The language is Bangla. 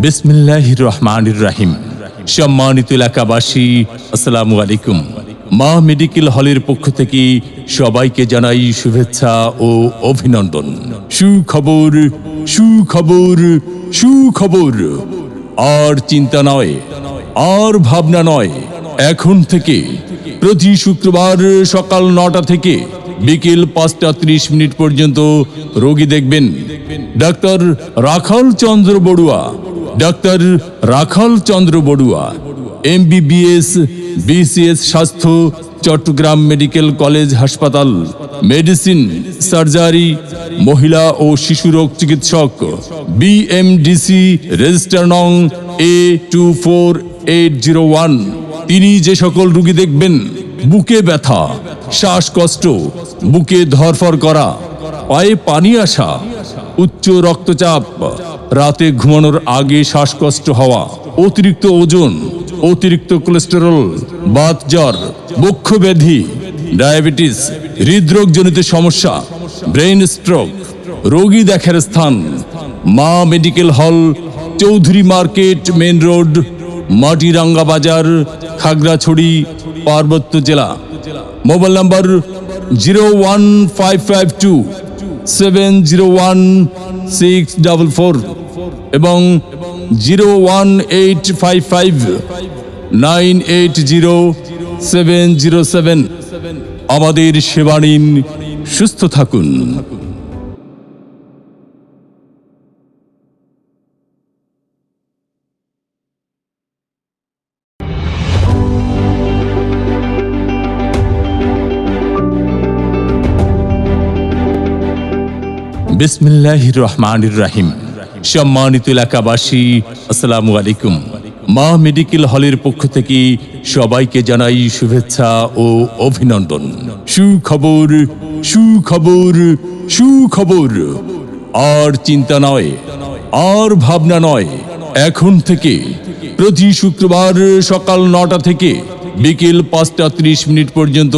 বিসমিল্লাহির রহমানির রহিম। সম্মানিত এলাকাবাসী, আসসালামু আলাইকুম। মা মেডিকেল হলের পক্ষ থেকে সবাইকে জানাই শুভেচ্ছা ও অভিনন্দন। সুখবর, সুখবর, সুখবর। আর চিন্তা নয়, আর ভাবনা নয়, এখন থেকে প্রতি শুক্রবার সকাল 9টা থেকে বিকেল 5টা 30 পর্যন্ত রোগী দেখবেন ডাক্তার রাখাল চন্দ্র বড়ুয়া। ডাক্তার রাখাল চন্দ্র বড়ুয়া, MBBS, BCS স্বাস্থ্য, চট্টগ্রাম মেডিকেল কলেজ হাসপাতাল, মেডিসিন, সার্জারি, মহিলা ও শিশু রোগ চিকিৎসক, BMDC, রেজিস্টার নং A24801। তিনি যে সকল রোগী দেখবেন বুকে ব্যথা, শ্বাসকষ্ট, বুকে ধরফর করা, পায়ে পানি আসা, উচ্চ রক্তচাপ, রাতে ঘুমানোর আগে শ্বাসকষ্ট হওয়া, অতিরিক্ত ওজন, অতিরিক্ত কোলেস্টেরল, বাতজ্বর, বক্ষব্যাধি, ডায়াবেটিস, হৃদরোগজনিত সমস্যা, ব্রেন স্ট্রোক। রোগী দেখার স্থান Maa medical hall, Chowdhury market, main road, Matiranga Bazar, Khagrachhari, পার্বত্য জেলা। মোবাইল নাম্বার 01552701644 এবং 01855980707। আমাদের সেবা নিন, সুস্থ থাকুন। বিসমিল্লাহির রহমানির রহিম। সম্মানিত এলাকাবাসী, আসসালামু আলাইকুম। মা মেডিকেল হলের পক্ষ থেকে সবাইকে জানাই শুভেচ্ছা ও অভিনন্দন। সুখবর, সুখবর, সুখবর। আর চিন্তা নয়, আর ভাবনা নয়, এখন থেকে প্রতি শুক্রবার সকাল 9টা থেকে বিকেল 5টা 30 পর্যন্ত